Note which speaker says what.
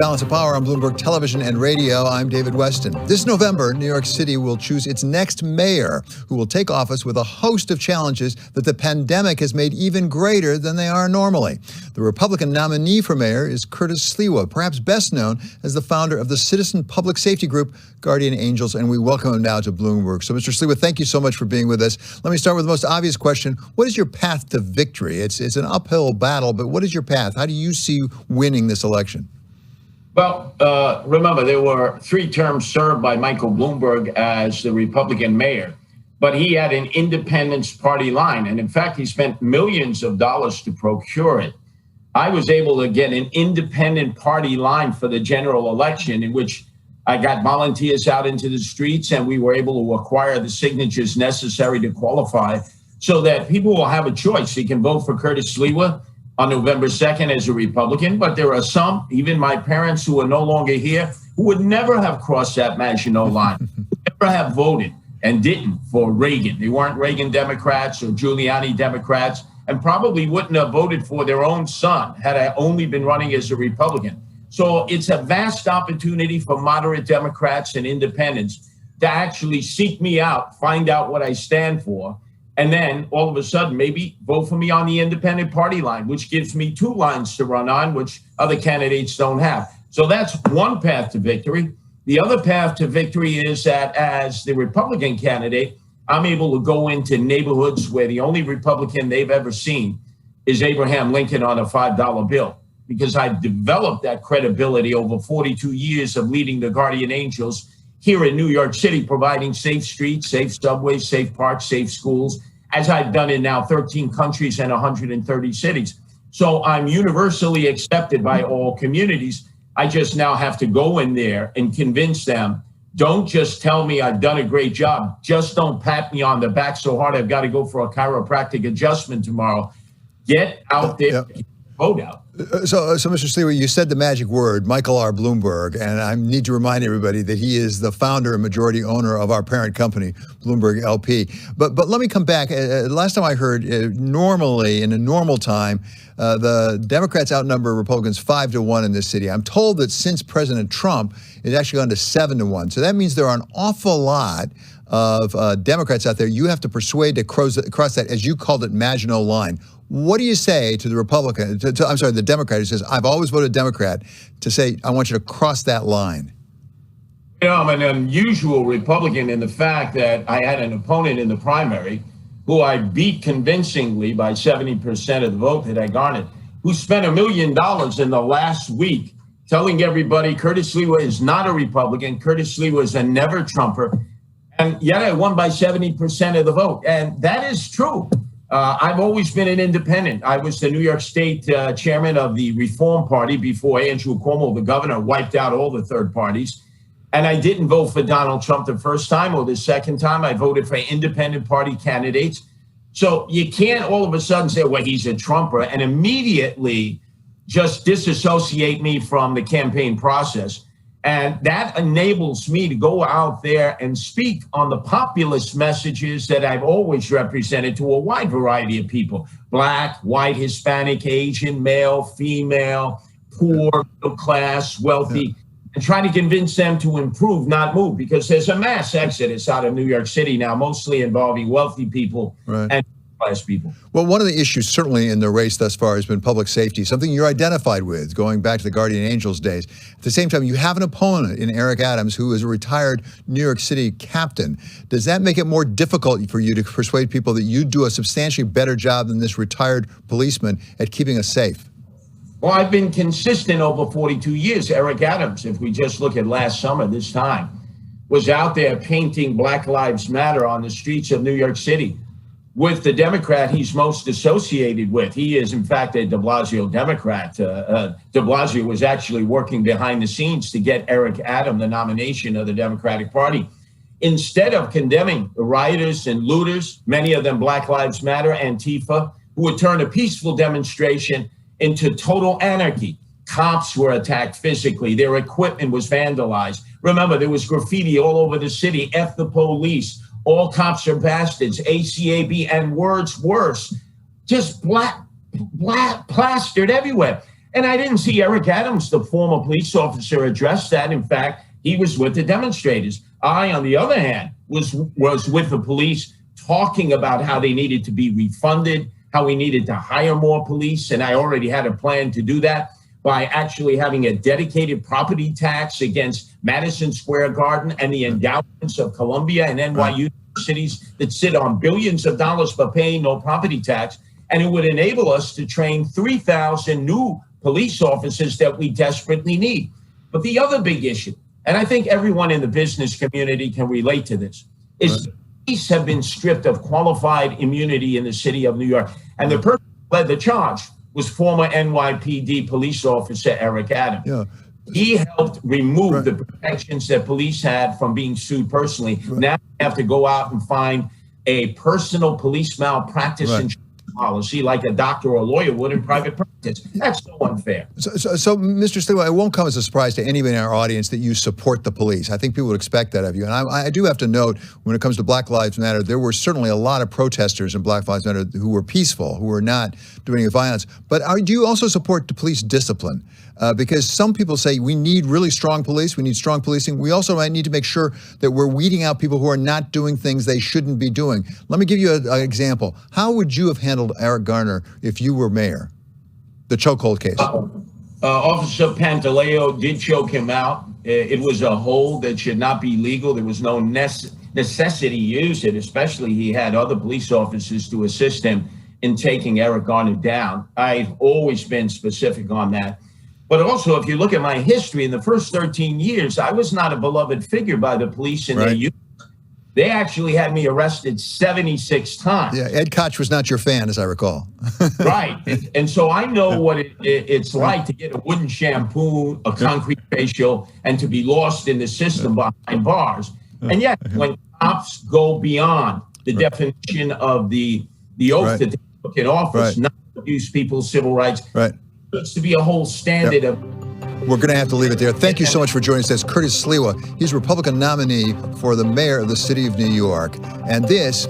Speaker 1: Balance of Power on Bloomberg Television and Radio. I'm David Weston. This November, New York City will choose its next mayor, who will take office with a host of challenges that the pandemic has made even greater than they are normally. The Republican nominee for mayor is Curtis Sliwa, perhaps best known as the founder of the citizen public safety group Guardian Angels, and we welcome him now to Bloomberg. So, Mr. Sliwa, thank you so much for being with us. Let me start with the most obvious question. What is your path to victory? It's an uphill battle, but what is your path? How do you see winning this election?
Speaker 2: Well, remember, there were 3 terms served by Michael Bloomberg as the Republican mayor, but he had an independence party line. And in fact, he spent millions of dollars to procure it. I was able to get an independent party line for the general election, in which I got volunteers out into the streets, and we were able to acquire the signatures necessary to qualify so that people will have a choice. They can vote for Curtis Sliwa on November 2nd as a Republican, but there are some, even my parents who are no longer here, who would never have crossed that Maginot Line, never have voted and didn't for Reagan. They weren't Reagan Democrats or Giuliani Democrats, and probably wouldn't have voted for their own son had I only been running as a Republican. So it's a vast opportunity for moderate Democrats and independents to actually seek me out, find out what I stand for, and then all of a sudden, maybe vote for me on the independent party line, which gives me 2 lines to run on, which other candidates don't have. So that's one path to victory. The other path to victory is that as the Republican candidate, I'm able to go into neighborhoods where the only Republican they've ever seen is Abraham Lincoln on a $5 bill, because I've developed that credibility over 42 years of leading the Guardian Angels here in New York City, providing safe streets, safe subways, safe parks, safe schools, as I've done in now 13 countries and 130 cities. So I'm universally accepted by all communities. I just now have to go in there and convince them, don't just tell me I've done a great job. Just don't pat me on the back so hard I've got to go for a chiropractic adjustment tomorrow. Get out there, vote out.
Speaker 1: So, Mr. Sliwa, you said the magic word, Michael R. Bloomberg, and I need to remind everybody that he is the founder and majority owner of our parent company, Bloomberg LP. But let me come back. Last time I heard, normally, in a normal time, the Democrats outnumber Republicans 5-1 in this city. I'm told that since President Trump, it's actually gone to 7-1. So that means there are an awful lot of Democrats out there you have to persuade to cross that, as you called it, Maginot Line. What do you say to the Republican, the Democrat who says, I've always voted Democrat, to say, I want you to cross that line?
Speaker 2: You know, I'm an unusual Republican in the fact that I had an opponent in the primary who I beat convincingly by 70% of the vote that I garnered, who spent $1 million in the last week telling everybody Curtis Sliwa is not a Republican, Curtis Sliwa is a never Trumper, and yet I won by 70% of the vote. And that is true. I've always been an independent. I was the New York State chairman of the Reform Party before Andrew Cuomo, the governor, wiped out all the third parties. And I didn't vote for Donald Trump the first time or the second time. I voted for independent party candidates. So you can't all of a sudden say, well, he's a Trumper, and immediately just disassociate me from the campaign process. And that enables me to go out there and speak on the populist messages that I've always represented to a wide variety of people: Black, white, Hispanic, Asian, male, female, poor, middle class, wealthy, and trying to convince them to improve, not move, because there's a mass exodus out of New York City now, mostly involving wealthy people and class people.
Speaker 1: Well, one of the issues certainly in the race thus far has been public safety, something you're identified with, going back to the Guardian Angels days. At the same time, you have an opponent in Eric Adams, who is a retired New York City captain. Does that make it more difficult for you to persuade people that you do a substantially better job than this retired policeman at keeping us safe?
Speaker 2: Well, I've been consistent over 42 years. Eric Adams, if we just look at last summer, this time, was out there painting Black Lives Matter on the streets of New York City with the Democrat he's most associated with. He is, in fact, a de Blasio Democrat. De Blasio was actually working behind the scenes to get Eric Adams the nomination of the Democratic Party. Instead of condemning the rioters and looters, many of them Black Lives Matter, Antifa, who would turn a peaceful demonstration into total anarchy. Cops were attacked physically. Their equipment was vandalized. Remember, there was graffiti all over the city. F the police. All cops are bastards. ACAB, and words worse. Just black plastered everywhere. And I didn't see Eric Adams, the former police officer, address that. In fact, he was with the demonstrators. I, on the other hand, was with the police talking about how they needed to be refunded, how we needed to hire more police. And I already had a plan to do that by actually having a dedicated property tax against Madison Square Garden and the endowments of Columbia and NYU cities that sit on billions of dollars for paying no property tax. And it would enable us to train 3,000 new police officers that we desperately need. But the other big issue, and I think everyone in the business community can relate to this, is police have been stripped of qualified immunity in the city of New York. And the person who led the charge was former NYPD police officer Eric Adams.
Speaker 1: Yeah.
Speaker 2: He helped remove the protections that police had from being sued personally. Now they have to go out and find a personal police malpractice insurance policy like a doctor or a lawyer would in private practice. That's so unfair.
Speaker 1: So Mr. Sliwa, it won't come as a surprise to anybody in our audience that you support the police. I think people would expect that of you. And I do have to note, when it comes to Black Lives Matter, there were certainly a lot of protesters in Black Lives Matter who were peaceful, who were not doing any violence. But do you also support the police discipline? Because some people say we need really strong police, we need strong policing. We also might need to make sure that we're weeding out people who are not doing things they shouldn't be doing. Let me give you an example. How would you have handled Eric Garner if you were mayor? The chokehold case.
Speaker 2: Officer Pantaleo did choke him out. It was a hold that should not be legal. There was no necessity to use it, especially he had other police officers to assist him in taking Eric Garner down. I've always been specific on that. But also, if you look at my history, in the first 13 years, I was not a beloved figure by the police in their youth. They actually had me arrested 76 times.
Speaker 1: Yeah, Ed Koch was not your fan, as I recall.
Speaker 2: Right. And so I know what it's like to get a wooden shampoo, a concrete facial, and to be lost in the system behind bars. And yet, when cops go beyond the definition of the oath that they took in office, not to abuse people's civil rights, needs to be a whole standard of.
Speaker 1: We're going to have to leave it there. Thank you so much for joining us. That's Curtis Sliwa. He's Republican nominee for the mayor of the city of New York. And this